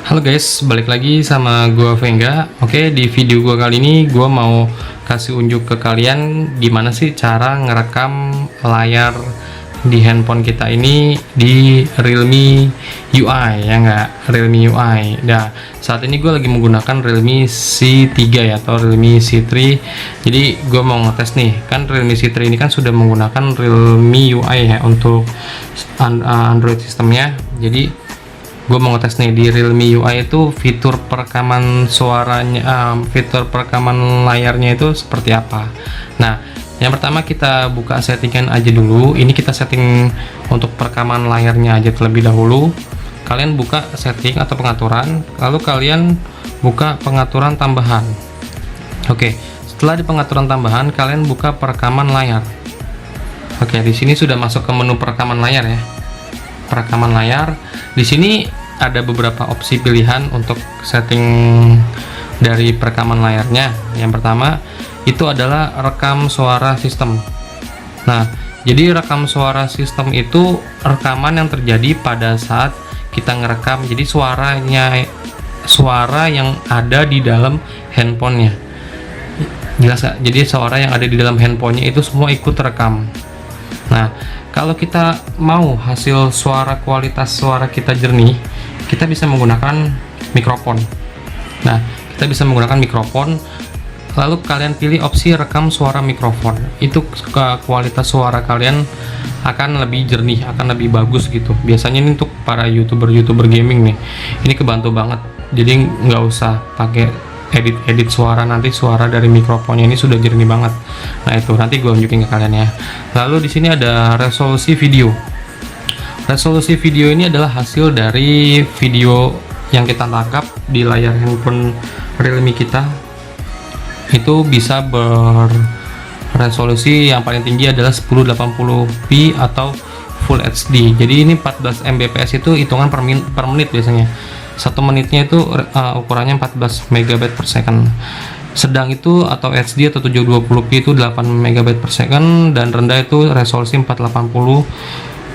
Halo guys, balik lagi sama gua Venga. Oke, di video gua kali ini gua mau kasih unjuk ke kalian gimana sih cara ngerekam layar di handphone kita ini di Realme UI, ya nggak? Realme UI. Nah, saat ini gue lagi menggunakan Realme C3 ya, atau Realme C3. Jadi gue mau ngetes nih, kan Realme C3 ini kan sudah menggunakan Realme UI ya untuk Android sistemnya. Jadi gue mau ngetes nih di Realme UI itu fitur perekaman suaranya, fitur perekaman layarnya itu seperti apa. Nah, yang pertama kita buka settingan aja dulu. Ini kita setting untuk perekaman layarnya aja terlebih dahulu. Kalian buka setting atau pengaturan, lalu kalian buka pengaturan tambahan. Oke, setelah di pengaturan tambahan kalian buka perekaman layar. Oke, di sini sudah masuk ke menu perekaman layar ya. Perekaman layar. Di sini ada beberapa opsi pilihan untuk setting dari perekaman layarnya. Yang pertama itu adalah rekam suara sistem. Nah, jadi rekam suara sistem itu rekaman yang terjadi pada saat kita ngerekam. Jadi suara yang ada di dalam handphonenya. Jelas gak? Jadi suara yang ada di dalam handphonenya itu semua ikut rekam. Nah, kalau kita mau hasil suara, kualitas suara kita jernih, kita bisa menggunakan mikrofon. Nah, kita bisa menggunakan mikrofon, lalu kalian pilih opsi rekam suara mikrofon. Itu kualitas suara kalian akan lebih jernih, akan lebih bagus gitu. Biasanya ini untuk para youtuber gaming nih, ini kebantu banget. Jadi nggak usah pakai edit suara, nanti suara dari mikrofonnya ini sudah jernih banget. Nah, itu nanti gue tunjukin ke kalian ya. Lalu di sini ada resolusi video. Resolusi video ini adalah hasil dari video yang kita tangkap di layar handphone Realme kita. Itu bisa berresolusi yang paling tinggi adalah 1080p atau Full HD. Jadi ini 14 Mbps itu hitungan per menit biasanya. 1 menitnya itu ukurannya 14 MB per second. Sedang itu atau HD atau 720p itu 8 MB per second, dan rendah itu resolusi 480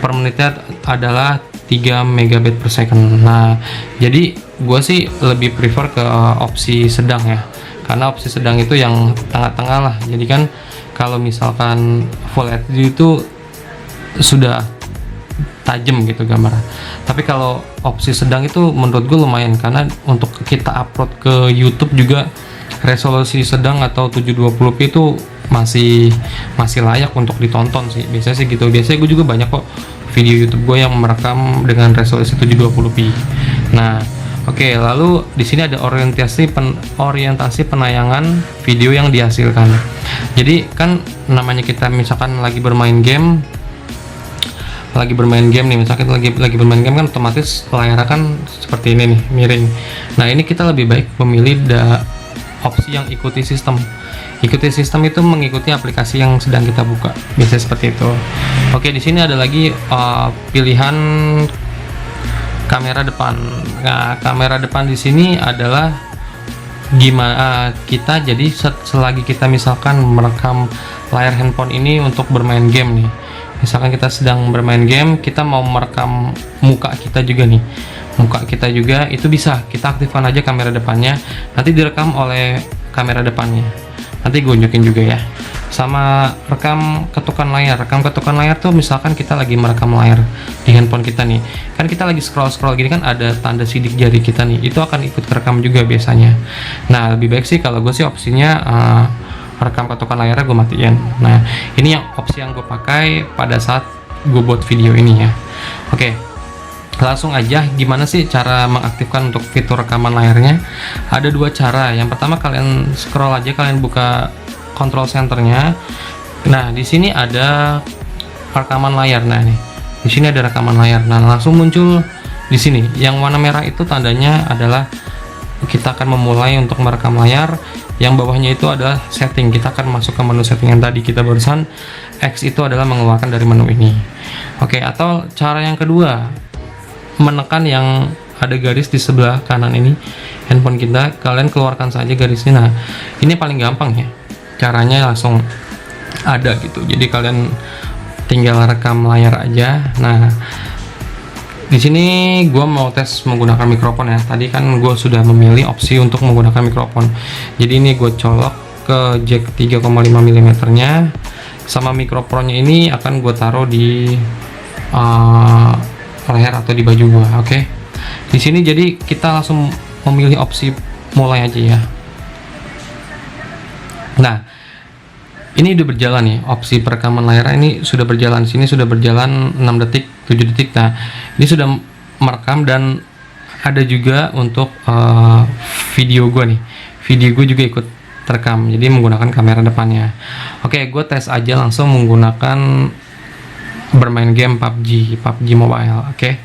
per menitnya adalah 3 MB per second. Nah, jadi gue sih lebih prefer ke opsi sedang ya, karena opsi sedang itu yang tengah-tengah lah. Jadi kan kalau misalkan Full HD itu sudah tajam gitu gambar, tapi kalau opsi sedang itu menurut gue lumayan, karena untuk kita upload ke YouTube juga resolusi sedang atau 720p itu masih layak untuk ditonton sih. Biasanya sih gitu. Biasanya gue juga banyak kok video YouTube gue yang merekam dengan resolusi 720p. Nah, oke, lalu di sini ada orientasi penayangan video yang dihasilkan. Jadi kan namanya kita misalkan lagi bermain game nih, misalkan lagi bermain game kan otomatis layarnya kan seperti ini nih, miring. Nah, ini kita lebih baik memilih opsi yang ikuti sistem. Ikuti sistem itu mengikuti aplikasi yang sedang kita buka, biasanya seperti itu. Oke, di sini ada lagi pilihan kamera depan. Nah, kamera depan di sini adalah gimana kita, jadi selagi kita misalkan merekam layar handphone ini untuk bermain game nih. Misalkan kita sedang bermain game, kita mau merekam muka kita juga nih, muka kita juga, itu bisa kita aktifkan aja kamera depannya, nanti direkam oleh kamera depannya. Nanti gue tunjukin juga ya. Sama rekam ketukan layar. Rekam ketukan layar tuh misalkan kita lagi merekam layar di handphone kita nih, kan kita lagi scroll gini kan ada tanda sidik jari kita nih, itu akan ikut kerekam juga biasanya. Nah, lebih baik sih kalau gue sih opsinya rekam ketukan layarnya gue matiin. Nah, ini yang opsi yang gue pakai pada saat gue buat video ini ya. Oke, langsung aja gimana sih cara mengaktifkan untuk fitur rekaman layarnya. Ada dua cara. Yang pertama, kalian scroll aja, kalian buka control centernya. Nah, di sini ada rekaman layar. Nah, nih di sini ada rekaman layar. Nah, langsung muncul di sini yang warna merah itu tandanya adalah kita akan memulai untuk merekam layar. Yang bawahnya itu adalah setting. Kita akan masuk ke menu setting yang tadi kita barusan. X itu adalah mengeluarkan dari menu ini. Oke, atau cara yang kedua, menekan yang ada garis di sebelah kanan ini handphone kita, kalian keluarkan saja garisnya. Nah, ini paling gampang ya, caranya langsung ada gitu. Jadi kalian tinggal rekam layar aja. Nah, Di sini gue mau tes menggunakan mikrofon ya. Tadi kan gue sudah memilih opsi untuk menggunakan mikrofon. Jadi ini gue colok ke jack 3,5 mm nya, sama mikrofonnya ini akan gue taruh di leher atau di baju gue. Oke. Di sini jadi kita langsung memilih opsi mulai aja ya. Nah, ini udah berjalan nih, opsi perekaman layar ini sudah berjalan. Sini sudah berjalan 6 detik, 7 detik. Nah, ini sudah merekam dan ada juga untuk video gue nih. Video gue juga ikut terekam, jadi menggunakan kamera depannya. Oke, gue tes aja langsung menggunakan bermain game PUBG Mobile. Oke,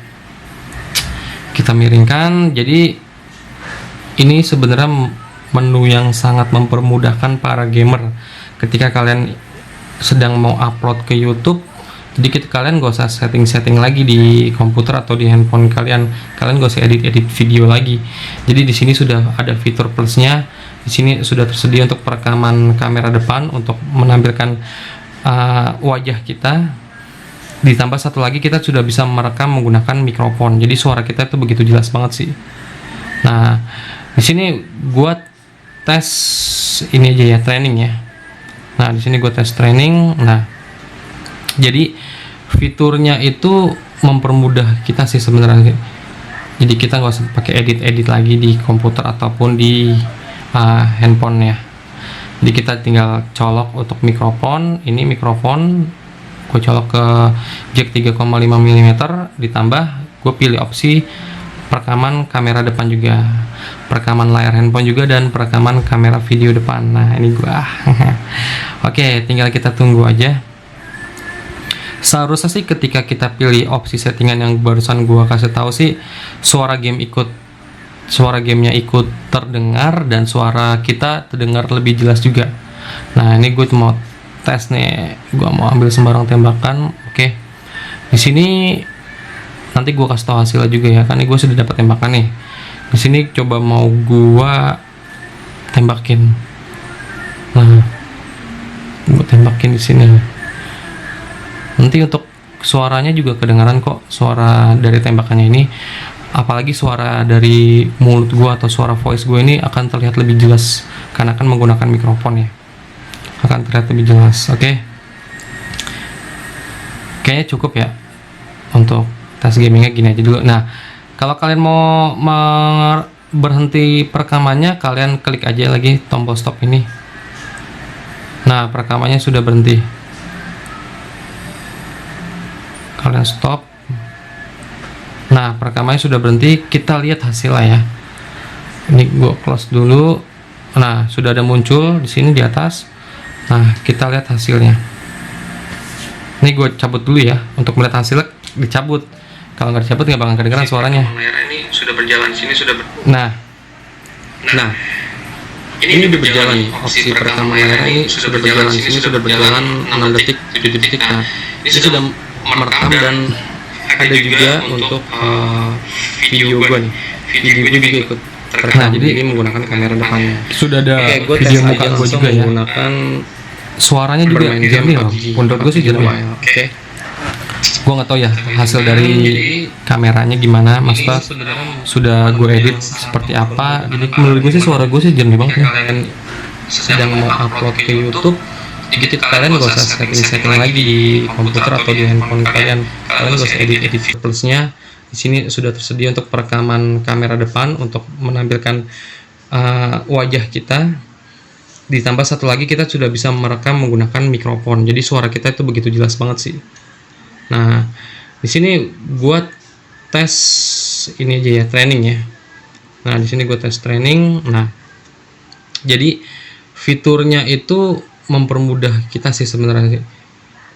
kita miringkan. Jadi ini sebenarnya menu yang sangat mempermudahkan para gamer ketika kalian sedang mau upload ke YouTube. Jadi kalian gak usah setting lagi di komputer atau di handphone kalian gak usah edit video lagi. Jadi di sini sudah ada fitur plusnya. Di sini sudah tersedia untuk perekaman kamera depan untuk menampilkan wajah kita. Ditambah satu lagi, kita sudah bisa merekam menggunakan mikrofon. Jadi suara kita itu begitu jelas banget sih. Nah, di sini gua tes ini aja ya, training ya. Nah, di sini gue tes training. Nah, jadi fiturnya itu mempermudah kita sih sebenarnya. Jadi kita nggak usah pakai edit lagi di komputer ataupun di handphone ya. Jadi kita tinggal colok untuk mikrofon. Ini mikrofon gue colok ke jack 3,5 mm, ditambah gue pilih opsi perekaman kamera depan juga, perekaman layar handphone juga, dan perekaman kamera video depan. Nah, ini gua. Oke, tinggal kita tunggu aja. Seharusnya sih ketika kita pilih opsi settingan yang barusan gua kasih tahu sih, suara gamenya ikut terdengar dan suara kita terdengar lebih jelas juga. Nah, ini gue mau tes nih. Gua mau ambil sembarang tembakan. Oke. Di sini nanti gue kasih tahu hasilnya juga ya, kan gue sudah dapat tembakan nih. Di sini coba mau gue tembakin. Nah, gue tembakin di sini. Nanti untuk suaranya juga kedengaran kok, suara dari tembakannya ini. Apalagi suara dari mulut gue atau suara voice gue ini akan terlihat lebih jelas karena akan menggunakan mikrofon ya. Akan terlihat lebih jelas. Oke. Kayaknya cukup ya untuk tes gamingnya gini aja dulu. Nah, kalau kalian mau berhenti perekamannya, kalian klik aja lagi tombol stop ini. Nah, perekamannya sudah berhenti. Kalian stop. Nah, perekamannya sudah berhenti. Kita lihat hasilnya ya. Ini gue close dulu. Nah, sudah ada muncul di sini di atas. Nah, kita lihat hasilnya. Ini gue cabut dulu ya. Untuk melihat hasilnya dicabut. Kalau nggak dicabut nggak bakal kedengeran suaranya. Ini sudah berjalan, sini sudah Nah, ini udah berjalan nih, opsi perekaman layar ini sudah berjalan. Sini sudah berjalan 6 detik, 7 detik. Nah, ini sudah merekam dan ada juga untuk video gue nih. Video gue juga ikut terekam. Nah, jadi ini menggunakan kamera depannya. Sudah ada video muka gue juga ya. Menggunakan suaranya juga jernih loh. Menurut gue sih jernih. Oke. Gue nggak tahu ya hasil dari kameranya gimana, maksudnya sudah gue edit seperti apa. Jadi menurut gue sih suara gue sih jernih banget. Kalian sedang mau upload ke YouTube, jadi kalian gak usah setting lagi di komputer atau di handphone kalian gak usah edit plusnya. Di sini sudah tersedia untuk perekaman kamera depan untuk menampilkan wajah kita. Ditambah satu lagi, kita sudah bisa merekam menggunakan mikrofon. Jadi suara kita itu begitu jelas banget sih. Nah, di sini gua tes ini aja ya, training ya. Nah, di sini gua tes training. Nah, jadi fiturnya itu mempermudah kita sih sebenarnya.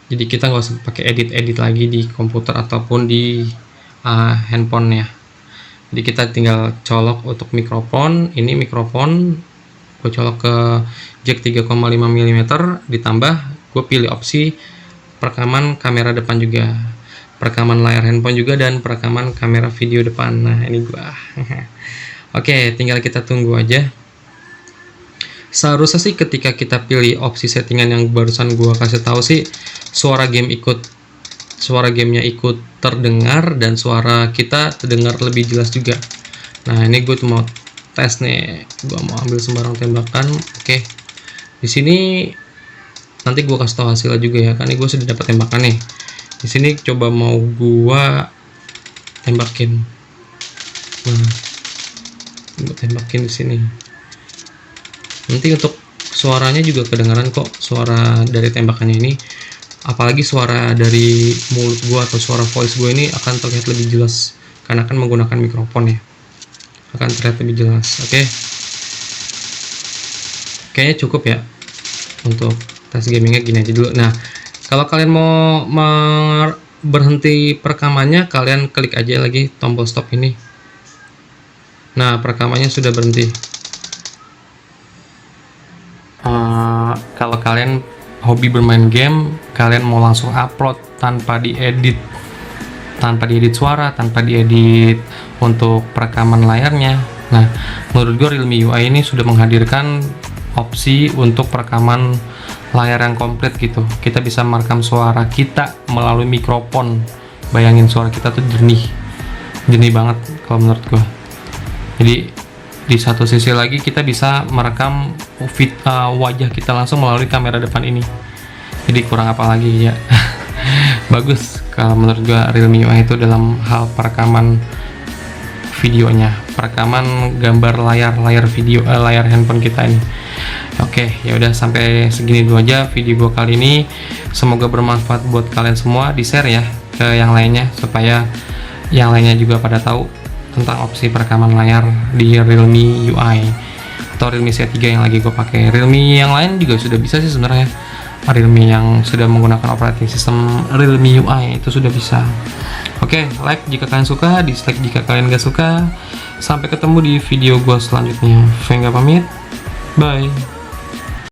Jadi kita nggak usah pakai edit lagi di komputer ataupun di handphone ya. Jadi kita tinggal colok untuk mikrofon. Ini mikrofon gue colok ke jack 3,5 mm, ditambah gue pilih opsi perekaman kamera depan juga, perekaman layar handphone juga, dan perekaman kamera video depan. Nah, ini gua. Oke, tinggal kita tunggu aja. Seharusnya sih ketika kita pilih opsi settingan yang barusan gua kasih tahu sih, suara suara gamenya ikut terdengar dan suara kita terdengar lebih jelas juga. Nah, ini gue mau tes nih, gue mau ambil sembarang tembakan. Oke, di sini nanti gue kasih tahu hasilnya juga ya, kan ini gue sudah dapat tembakan nih. Di sini coba mau gue tembakin. Nah, gue tembakin di sini. Nanti untuk suaranya juga kedengaran kok, suara dari tembakannya ini. Apalagi suara dari mulut gue atau suara voice gue ini akan terlihat lebih jelas karena akan menggunakan mikrofon ya, akan terlihat lebih jelas. Oke, kayaknya cukup ya untuk tes gamingnya, gini aja dulu. Nah, kalau kalian mau berhenti perekamannya, kalian klik aja lagi tombol stop ini. Nah, perekamannya sudah berhenti. Kalau kalian hobi bermain game, kalian mau langsung upload tanpa diedit suara, tanpa diedit untuk perekaman layarnya. Nah, menurut gue Realme UI ini sudah menghadirkan opsi untuk perekaman layar yang komplit gitu. Kita bisa merekam suara kita melalui mikrofon. Bayangin suara kita tuh jernih banget kalau menurut gue. Jadi di satu sisi lagi kita bisa merekam wajah kita langsung melalui kamera depan ini. Jadi kurang apa lagi ya. Bagus kalau menurut gua Realme UI itu dalam hal perekaman videonya, perekaman gambar layar video, layar handphone kita ini. Oke, ya udah sampai segini dulu aja video gua kali ini. Semoga bermanfaat buat kalian semua. Di share ya ke yang lainnya supaya yang lainnya juga pada tahu tentang opsi perekaman layar di Realme UI atau Realme C3 yang lagi gue pakai. Realme yang lain juga sudah bisa sih sebenarnya. Realme yang sudah menggunakan operating system Realme UI itu sudah bisa. Oke, like jika kalian suka, dislike jika kalian gak suka. Sampai ketemu di video gue selanjutnya. Venga pamit, bye.